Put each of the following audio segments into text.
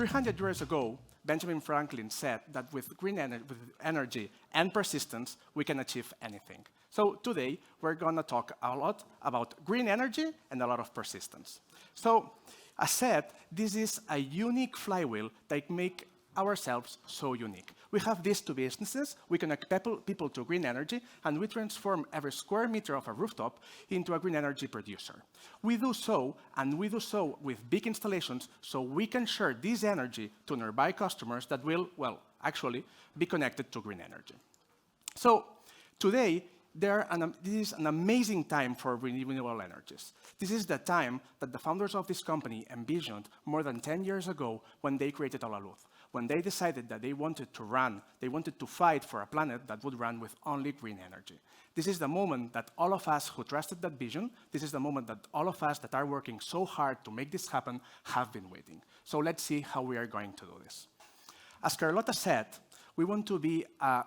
300 years ago, Benjamin Franklin said that with energy and persistence, we can achieve anything. So today, we're going to talk a lot about green energy and a lot of persistence. So as said, this is a unique flywheel that makes ourselves so unique. We have these two businesses, we connect people to green energy, and we transform every square meter of a rooftop into a green energy producer. We do so, and we do so with big installations, so we can share this energy to nearby customers that will, well, actually be connected to green energy. So today, this is an amazing time for renewable energies. This is the time that the founders of this company envisioned more than 10 years ago when they created HolaLuz, when they decided that they wanted to fight for a planet that would run with only green energy. This is the moment that all of us who trusted that vision, this is the moment that all of us that are working so hard to make this happen have been waiting. So let's see how we are going to do this. As Carlota said, we want to be a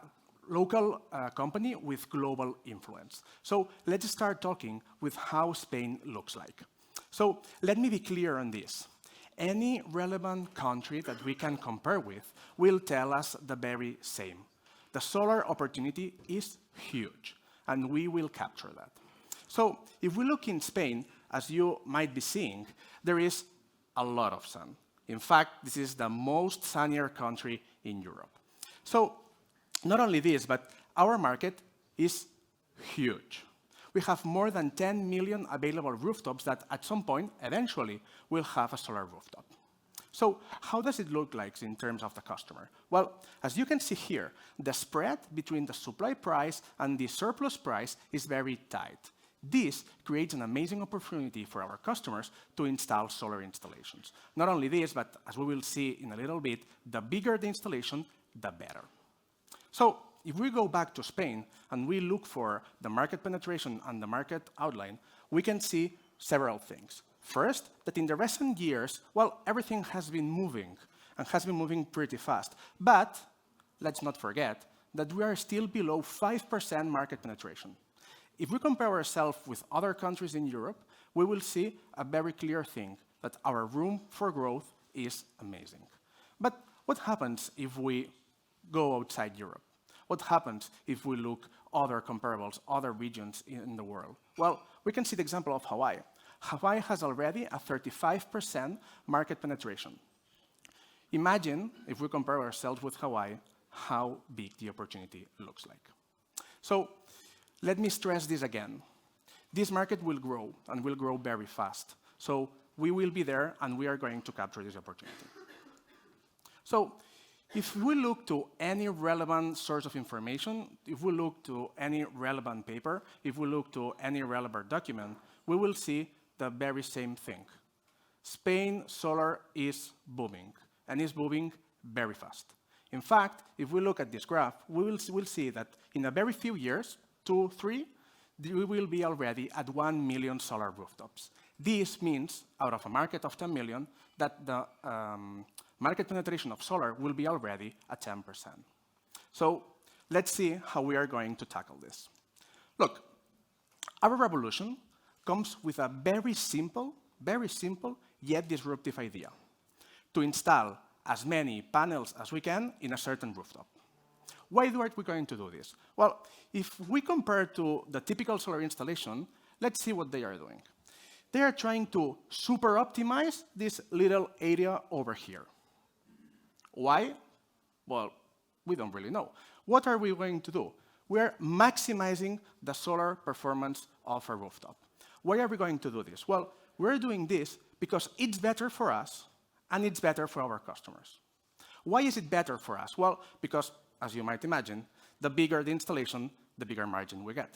local company with global influence. So let's start talking with how Spain looks like. So let me be clear on this. Any relevant country that we can compare with will tell us the very same. The solar opportunity is huge, and we will capture that. So if we look in Spain, as you might be seeing, there is a lot of sun. In fact, this is the most sunnier country in Europe. So not only this, but our market is huge. We have more than 10 million available rooftops that at some point, eventually, will have a solar rooftop. So how does it look like in terms of the customer? Well, as you can see here, the spread between the supply price and the surplus price is very tight. This creates an amazing opportunity for our customers to install solar installations. Not only this, but as we will see in a little bit, the bigger the installation, the better. So if we go back to Spain and we look for the market penetration and the market outline, we can see several things. First, that in the recent years, well, everything has been moving and has been moving pretty fast. But let's not forget that we are still below 5% market penetration. If we compare ourselves with other countries in Europe, we will see a very clear thing, that our room for growth is amazing. But what happens if we go outside Europe? What happens if we look other comparables, other regions in the world? Well, we can see the example of Hawaii. Hawaii has already a 35% market penetration. Imagine, if we compare ourselves with Hawaii, how big the opportunity looks like. So let me stress this again. This market will grow, and will grow very fast. So we will be there, and we are going to capture this opportunity. So if we look to any relevant source of information, if we look to any relevant paper, if we look to any relevant document, we will see the very same thing. Spain solar is booming, and is booming very fast. In fact, if we look at this graph, we'll see that in a very few years, 2, 3, we will be already at 1 million solar rooftops. This means, out of a market of 10 million, that the market penetration of solar will be already at 10%. So let's see how we are going to tackle this. Look, our revolution comes with a very simple, yet disruptive idea: to install as many panels as we can in a certain rooftop. Why are we going to do this? Well, if we compare to the typical solar installation, let's see what they are doing. They are trying to super optimize this little area over here. Why? Well, we don't really know. What are we going to do? We're maximizing the solar performance of a rooftop. Why are we going to do this? Well, we're doing this because it's better for us and it's better for our customers. Why is it better for us? Well, because, as you might imagine, the bigger the installation, the bigger margin we get.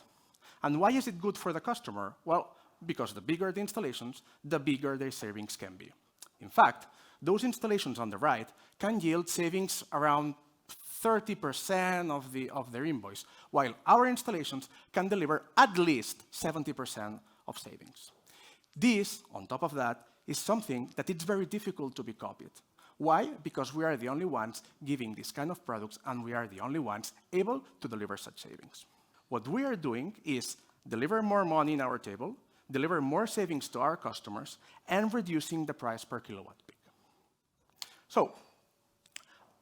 And why is it good for the customer? Well, because the bigger the installations, the bigger their savings can be. In fact, those installations on the right can yield savings around 30% of their invoice, while our installations can deliver at least 70% of savings. This, on top of that, is something that it's very difficult to be copied. Why? Because we are the only ones giving these kind of products, and we are the only ones able to deliver such savings. What we are doing is deliver more money in our table, deliver more savings to our customers, and reducing the price per kilowatt peak. So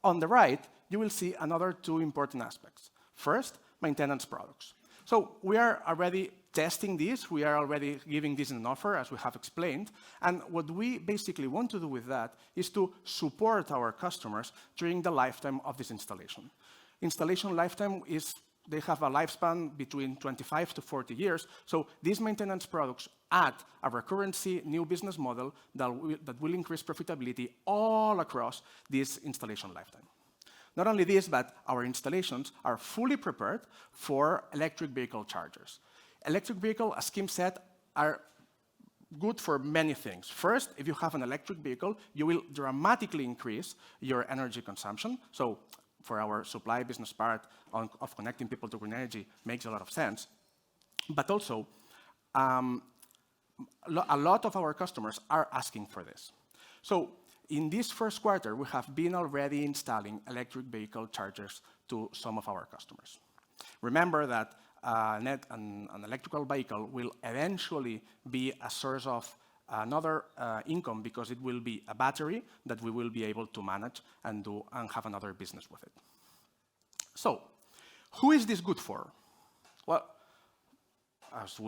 on the right, you will see another two important aspects. First, maintenance products. So we are already testing this. We are already giving this in an offer, as we have explained. And what we basically want to do with that is to support our customers during the lifetime of this installation. Installation lifetime is, they have a lifespan between 25 to 40 years. So these maintenance products add a recurrency new business model that will increase profitability all across this installation lifetime. Not only this, but our installations are fully prepared for electric vehicle chargers. Electric vehicle, as Kim said, are good for many things. First, if you have an electric vehicle, you will dramatically increase your energy consumption. So for our supply business part of connecting people to green energy makes a lot of sense. But also, a lot of our customers are asking for this. So in this first quarter, we have been already installing electric vehicle chargers to some of our customers. Remember that an electrical vehicle will eventually be a source of another income because it will be a battery that we will be able to manage and have another business with it. So who is this good for? Well, as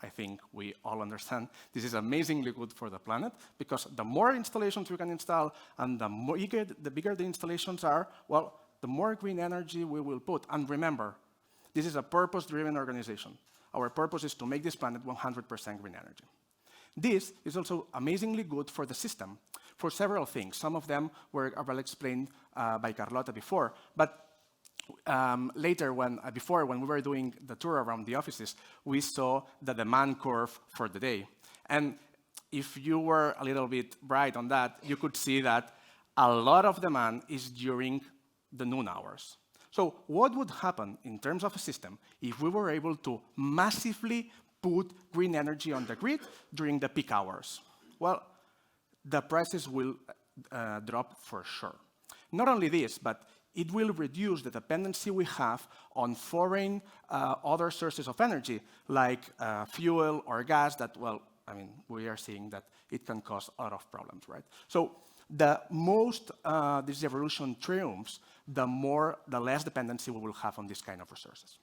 I think we all understand, this is amazingly good for the planet because the more installations we can install and the bigger the installations are, well, the more green energy we will put. And remember, this is a purpose-driven organization. Our purpose is to make this planet 100% green energy. This is also amazingly good for the system for several things. Some of them were well explained by Carlota before, but later, before when we were doing the tour around the offices, we saw the demand curve for the day. And if you were a little bit bright on that, you could see that a lot of demand is during the noon hours. So what would happen in terms of a system if we were able to massively put green energy on the grid during the peak hours? Well, the prices will drop for sure. Not only this, but it will reduce the dependency we have on foreign other sources of energy, like fuel or gas that, well, I mean, we are seeing that it can cause a lot of problems, right? So the most this evolution triumphs, the less dependency we will have on this kind of resources.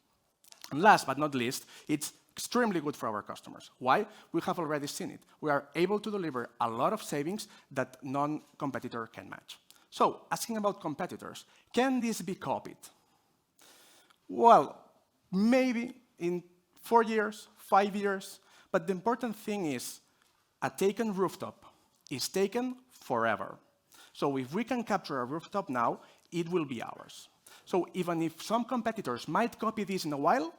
And last but not least, it's extremely good for our customers. Why? We have already seen it. We are able to deliver a lot of savings that non-competitor can match. So, asking about competitors, can this be copied? Well, maybe in 4 years, 5 years, but the important thing is a taken rooftop is taken forever. So if we can capture a rooftop now, it will be ours. So even if some competitors might copy this in a while,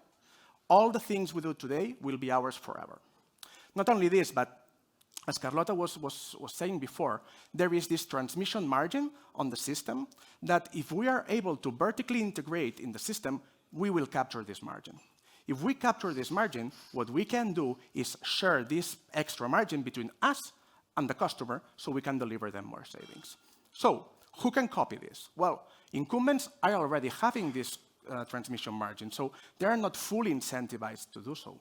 all the things we do today will be ours forever. Not only this, but as Carlota was saying before, there is this transmission margin on the system that if we are able to vertically integrate in the system, we will capture this margin. If we capture this margin, what we can do is share this extra margin between us and the customer so we can deliver them more savings. So who can copy this? Well, incumbents are already having this transmission margin, so they are not fully incentivized to do so.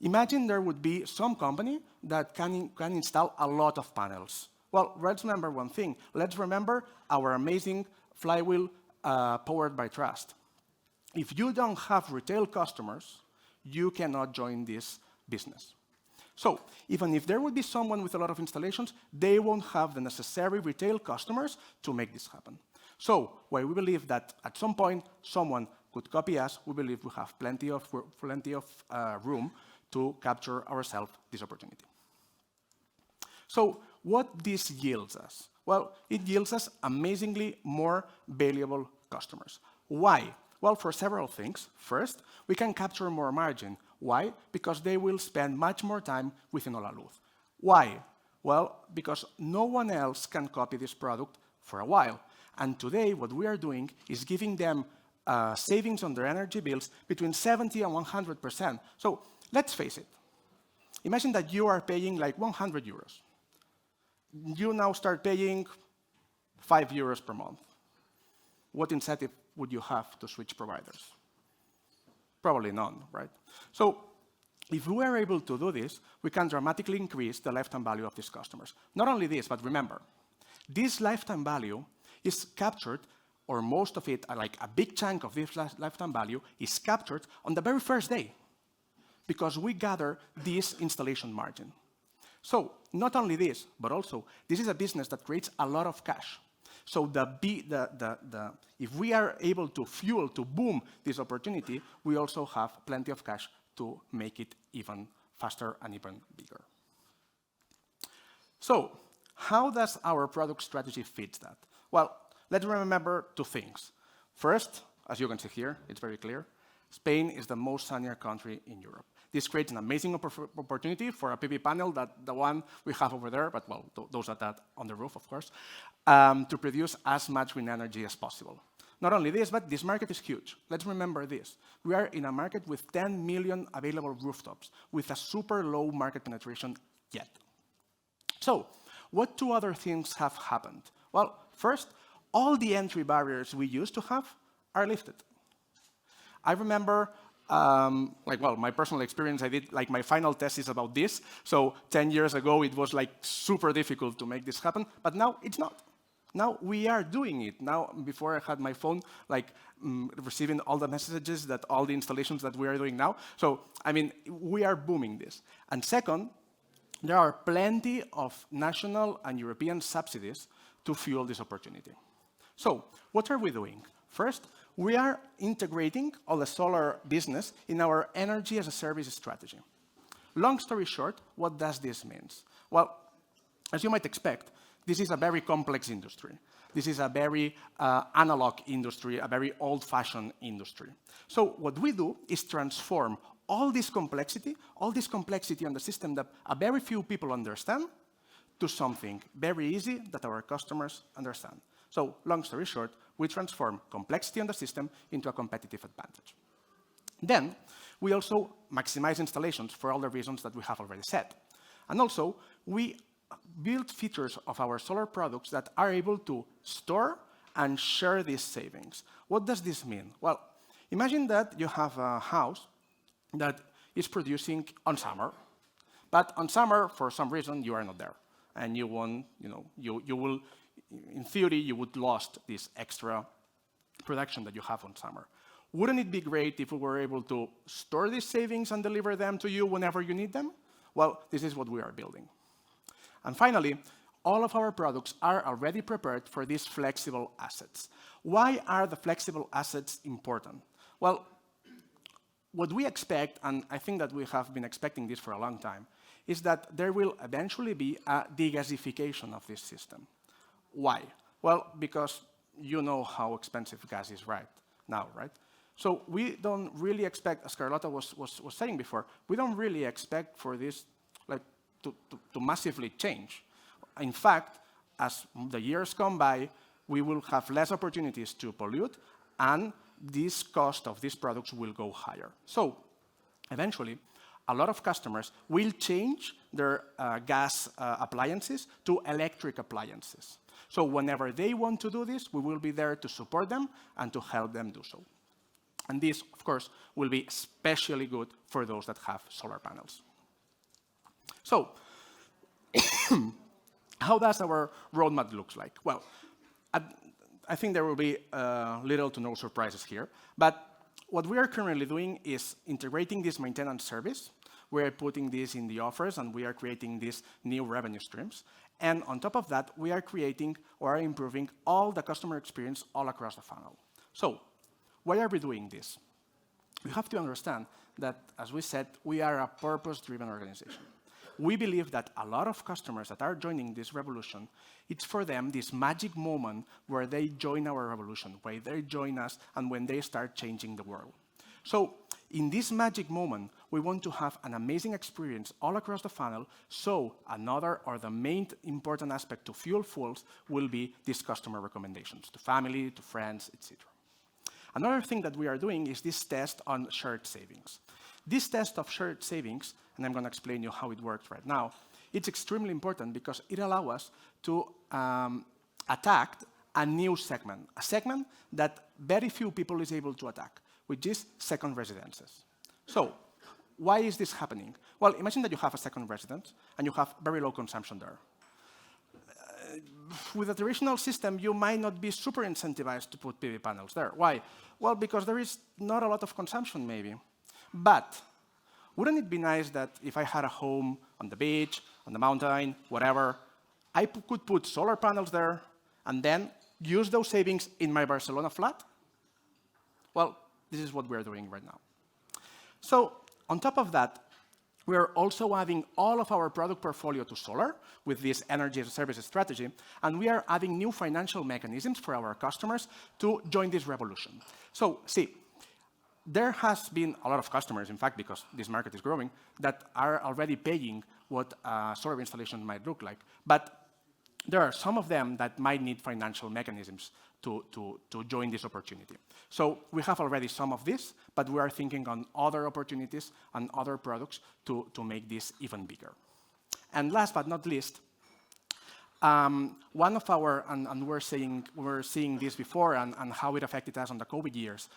Imagine there would be some company that can install a lot of panels. Well, let's remember one thing. Let's remember our amazing flywheel powered by trust. If you don't have retail customers, you cannot join this business. So even if there would be someone with a lot of installations, they won't have the necessary retail customers to make this happen. So while we believe that at some point someone could copy us, we believe we have plenty of room to capture ourselves this opportunity. So what this yields us? Well, it yields us amazingly more valuable customers. Why? Well, for several things. First, we can capture more margin. Why? Because they will spend much more time within HolaLuz. Why? Well, because no one else can copy this product for a while. And today, what we are doing is giving them savings on their energy bills between 70 and 100%. So let's face it. Imagine that you are paying like 100 euros. You now start paying 5 euros per month. What incentive would you have to switch providers? Probably none, right? So if we are able to do this, we can dramatically increase the lifetime value of these customers. Not only this, but remember, This lifetime value is captured, or most of it, like a big chunk of this lifetime value, is captured on the very first day, because we gather this installation margin. So not only this, but also this is a business that creates a lot of cash. So if we are able to boom this opportunity, we also have plenty of cash to make it even faster and even bigger. So how does our product strategy fit that? Well, let's remember two things. First, as you can see here, it's very clear, Spain is the most sunnier country in Europe. This creates an amazing opportunity for a PV panel, the one we have over there, but well, those are that on the roof, of course, to produce as much green energy as possible. Not only this, but this market is huge. Let's remember this. We are in a market with 10 million available rooftops, with a super low market penetration yet. So, what two other things have happened? Well, first, all the entry barriers we used to have are lifted. I remember, my personal experience, I did, my final thesis about this. So 10 years ago, it was super difficult to make this happen, but now it's not. Now we are doing it. Now, before I had my phone, receiving all the messages that all the installations that we are doing now. So, I mean, we are booming this. And second, there are plenty of national and European subsidies to fuel this opportunity. So, what are we doing? First, we are integrating all the solar business in our energy as a service strategy. Long story short, what does this mean? Well, as you might expect, this is a very complex industry. This is a very analog industry, a very old-fashioned industry. So what we do is transform all this complexity on the system that a very few people understand to something very easy that our customers understand. So long story short, we transform complexity on the system into a competitive advantage. Then we also maximize installations for all the reasons that we have already said. And also, we build features of our solar products that are able to store and share these savings. What does this mean? Well, imagine that you have a house that is producing on summer, but on summer, for some reason, you are not there. And you won't, you will, in theory, you would lost this extra production that you have on summer. Wouldn't it be great if we were able to store these savings and deliver them to you whenever you need them? Well, this is what we are building. And finally, all of our products are already prepared for these flexible assets. Why are the flexible assets important? Well, what we expect, and I think that we have been expecting this for a long time, is that there will eventually be a degasification of this system. Why? Well, because you know how expensive gas is right now, right? So we don't really expect, as Carlotta was saying before, we don't really expect for this to massively change. In fact, as the years come by, we will have less opportunities to pollute, and this cost of these products will go higher. So eventually, a lot of customers will change their gas appliances to electric appliances. So whenever they want to do this, we will be there to support them and to help them do so. And this, of course, will be especially good for those that have solar panels. So, how does our roadmap look like? Well, I think there will be little to no surprises here. But what we are currently doing is integrating this maintenance service. We are putting this in the offers, and we are creating these new revenue streams. And on top of that, we are creating or are improving all the customer experience all across the funnel. So, why are we doing this? We have to understand that, as we said, we are a purpose-driven organization. We believe that a lot of customers that are joining this revolution, it's for them this magic moment where they join our revolution, where they join us, and when they start changing the world. So in this magic moment, we want to have an amazing experience all across the funnel, so another or the main important aspect to fuel Fools will be these customer recommendations to family, to friends, etc. Another thing that we are doing is this test on shared savings. This test of shared savings, and I'm going to explain you how it works right now, it's extremely important because it allows us to attack a new segment, a segment that very few people is able to attack, which is second residences. So, why is this happening? Well, imagine that you have a second residence and you have very low consumption there. with a traditional system, you might not be super incentivized to put PV panels there. Why? Well, because there is not a lot of consumption, maybe. But wouldn't it be nice that if I had a home on the beach, on the mountain, whatever, I could put solar panels there and then use those savings in my Barcelona flat? Well, this is what we're doing right now. So on top of that, we're also adding all of our product portfolio to solar with this energy as a services strategy, and we are adding new financial mechanisms for our customers to join this revolution. So see, there has been a lot of customers, in fact, because this market is growing, that are already paying what solar installation might look like. But there are some of them that might need financial mechanisms to join this opportunity. So we have already some of this, but we are thinking on other opportunities and other products to make this even bigger. And last but not least, one of our, and we're seeing this before and how it affected us on the COVID years,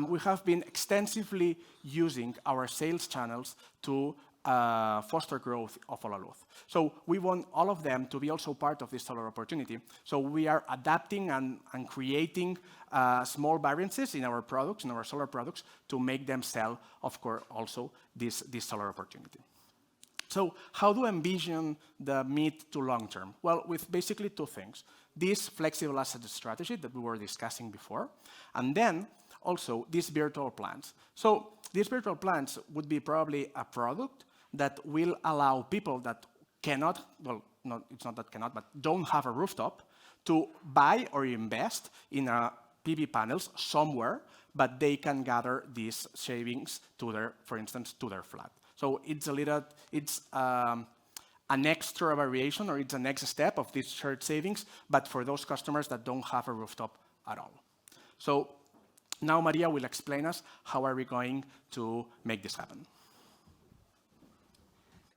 we have been extensively using our sales channels to foster growth of HolaLuz. So we want all of them to be also part of this solar opportunity. So we are adapting and creating small variances in our products, in our solar products, to make them sell, of course, also this solar opportunity. So how do I envision the mid to long term? Well, with basically two things. This flexible asset strategy that we were discussing before, and then also these virtual plants. So these virtual plants would be probably a product that will allow people that cannot, well, no, it's not that cannot, but don't have a rooftop to buy or invest in PV panels somewhere, but they can gather these savings to their, for instance, to their flat. So it's a little, it's an extra variation, or it's a next step of this shared savings, but for those customers that don't have a rooftop at all. So now Maria will explain us how are we going to make this happen.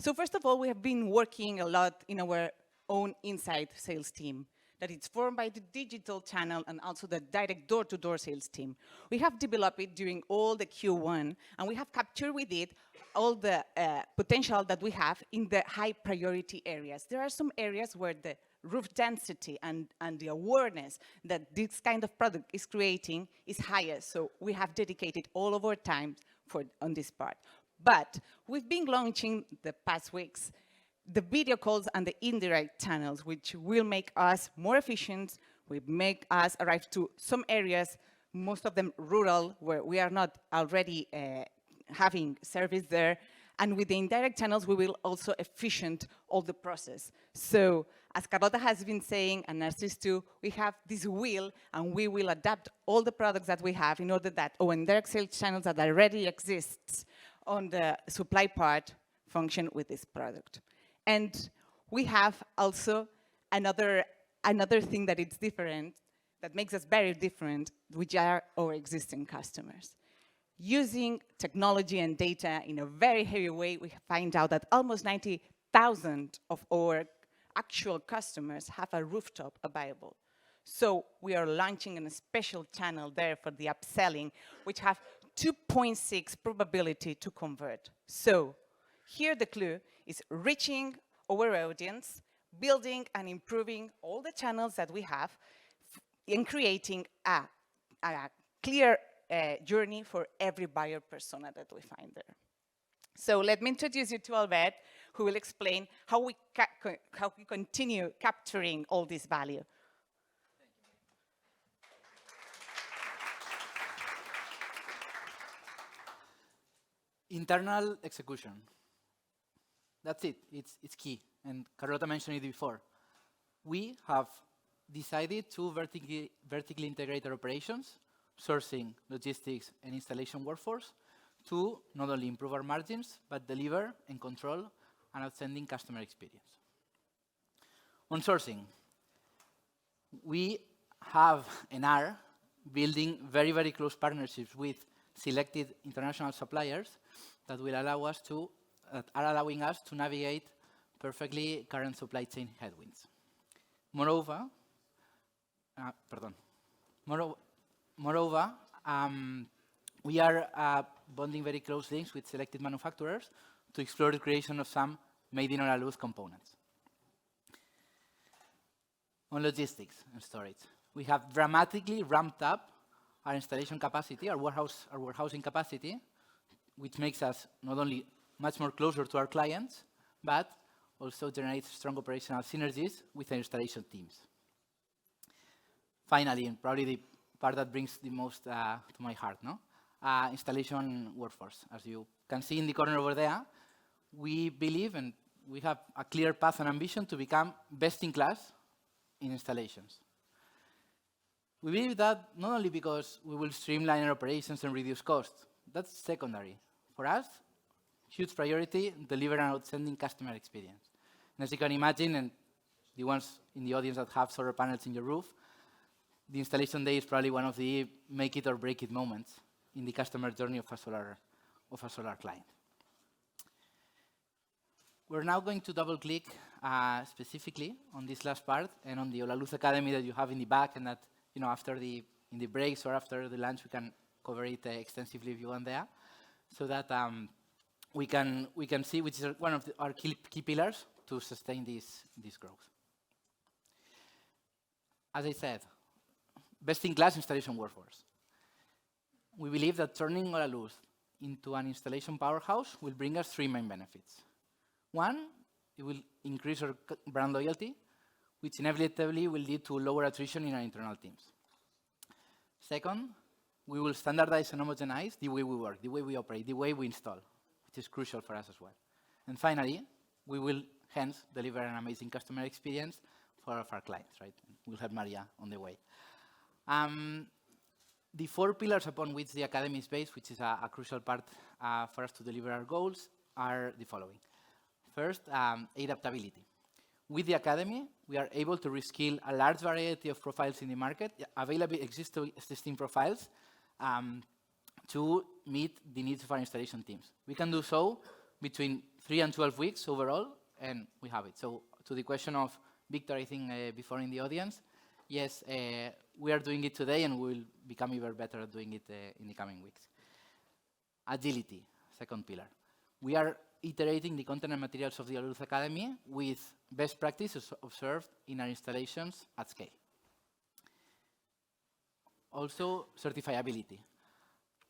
So first of all, we have been working a lot in our own inside sales team, that it's formed by the digital channel and also the direct door-to-door sales team. We have developed it during all the Q1, and we have captured with it all the potential that we have in the high priority areas. There are some areas where the roof density and the awareness that this kind of product is creating is higher. So we have dedicated all of our time on this part. But we've been launching the past weeks the video calls and the indirect channels, which will make us more efficient, will make us arrive to some areas, most of them rural, where we are not already having service there. And with the indirect channels, we will also efficient all the process. So as Carlota has been saying, and Narcis too, we have this wheel, and we will adapt all the products that we have in order that our indirect sales channels that already exists on the supply part function with this product. And we have also another thing that is different, that makes us very different, which are our existing customers. Using technology and data in a very heavy way, we find out that almost 90,000 of our actual customers have a rooftop available. So we are launching a special channel there for the upselling, which have 2.6 probability to convert. So here the clue is reaching our audience, building and improving all the channels that we have, and creating a clear journey for every buyer persona that we find there. So let me introduce you to Albert, who will explain how we continue capturing all this value. Internal execution. That's it. It's key. And Carlota mentioned it before. We have decided to vertically integrate our operations, sourcing, logistics, and installation workforce to not only improve our margins, but deliver and control an outstanding customer experience. On sourcing, we have and are building very, very close partnerships with selected international suppliers that will allow us to, are allowing us to navigate perfectly current supply chain headwinds. Moreover, we are bonding very close links with selected manufacturers to explore the creation of some made in HolaLuz components. On logistics and storage, we have dramatically ramped up our installation capacity, our warehousing capacity, which makes us not only much more closer to our clients, but also generates strong operational synergies with our installation teams. Finally, and probably the part that brings the most to my heart, installation workforce. As you can see in the corner over there, we believe and we have a clear path and ambition to become best in class in installations. We believe that not only because we will streamline our operations and reduce costs, that's secondary. For us, huge priority, deliver an outstanding customer experience. And as you can imagine, and the ones in the audience that have solar panels in your roof, the installation day is probably one of the make it or break it moments in the customer journey of a solar client. We're now going to double click specifically on this last part and on the HolaLuz Academy that you have in the back, and that after in the breaks or after the lunch we can cover it extensively if you want there, so that we can see which is one of our key pillars to sustain this growth. As I said, best-in-class installation workforce. We believe that turning HolaLuz into an installation powerhouse will bring us three main benefits. One, it will increase our brand loyalty, which inevitably will lead to lower attrition in our internal teams. Second, we will standardize and homogenize the way we work, the way we operate, the way we install, which is crucial for us as well. And finally, we will hence deliver an amazing customer experience for our clients, right? We'll have Maria on the way. The four pillars upon which the Academy is based, which is a crucial part for us to deliver our goals, are the following. First, adaptability. With the Academy, we are able to reskill a large variety of profiles in the market, existing profiles, to meet the needs of our installation teams. We can do so between 3 and 12 weeks overall, and we have it. So to the question of Victor, I think, before in the audience, yes, we are doing it today, and we will become even better at doing it in the coming weeks. Agility, second pillar. We are iterating the content and materials of the HolaLuz Academy with best practices observed in our installations at scale. Also, certifiability.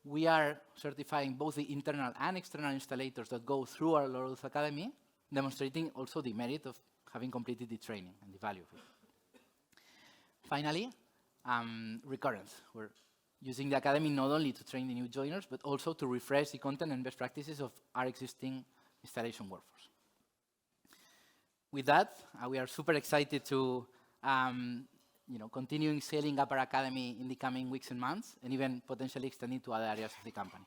We are certifying both the internal and external installators that go through our HolaLuz Academy, demonstrating also the merit of having completed the training and the value of it. Finally, recurrence. We're using the Academy not only to train the new joiners, but also to refresh the content and best practices of our existing installation workforce. With that, we are super excited to continuing scaling up our Academy in the coming weeks and months, and even potentially extending to other areas of the company.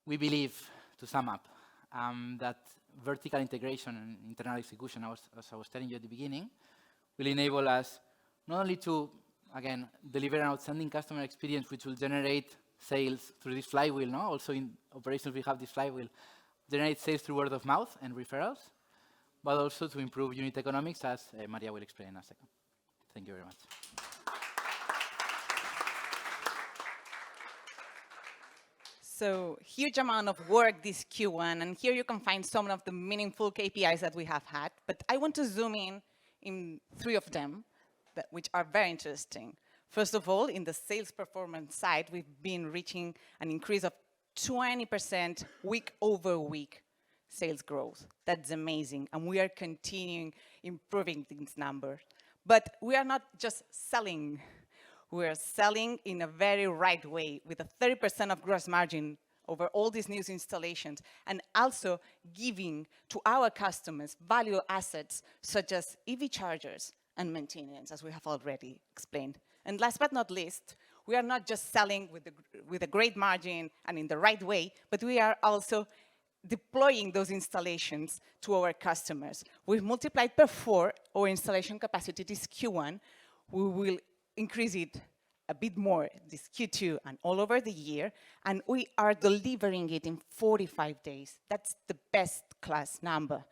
We believe, to sum up, that vertical integration and internal execution, as I was telling you at the beginning, will enable us not only to, again, deliver an outstanding customer experience which will generate sales through this flywheel, also in operations we have this flywheel, generate sales through word of mouth and referrals, but also to improve unit economics, as Maria will explain in a second. Thank you very much. So huge amount of work this Q1, and here you can find some of the meaningful KPIs that we have had, but I want to zoom in 3 of them, which are very interesting. First of all, in the sales performance side, we've been reaching an increase of 20% week over week sales growth. That's amazing, and we are continuing improving these numbers. But we are not just selling. We are selling in a very right way, with a 30% of gross margin over all these new installations, and also giving to our customers value assets such as EV chargers and maintenance, as we have already explained. And last but not least, we are not just selling with a great margin and in the right way, but we are also deploying those installations to our customers. We've multiplied per 4 our installation capacity this Q1. We will increase it a bit more this Q2 and all over the year, and we are delivering it in 45 days. That's the best class number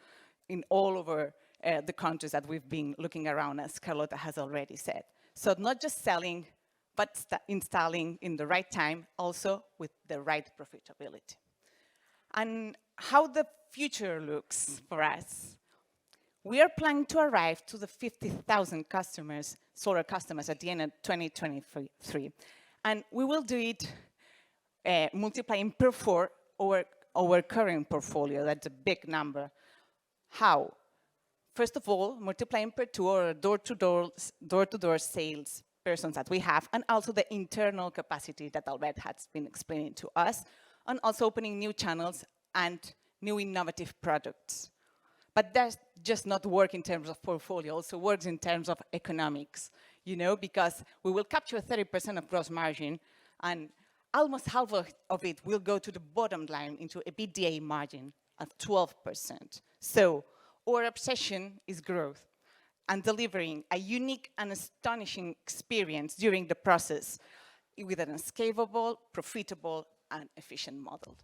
in all over the countries that we've been looking around, as Carlota has already said. So not just selling, but installing in the right time, also with the right profitability. And how the future looks for us. We are planning to arrive to the 50,000 customers, solar customers, at the end of 2023. And we will do it multiplying per 4 our current portfolio. That's a big number. How? First of all, multiplying per 2 our door-to-door sales persons that we have, and also the internal capacity that Albert has been explaining to us, and also opening new channels and new innovative products. But that just not work in terms of portfolio, also works in terms of economics, you know, because we will capture 30% of gross margin, and almost half of it will go to the bottom line into a EBITDA margin of 12%. So our obsession is growth and delivering a unique and astonishing experience during the process with an scalable, profitable, and efficient model.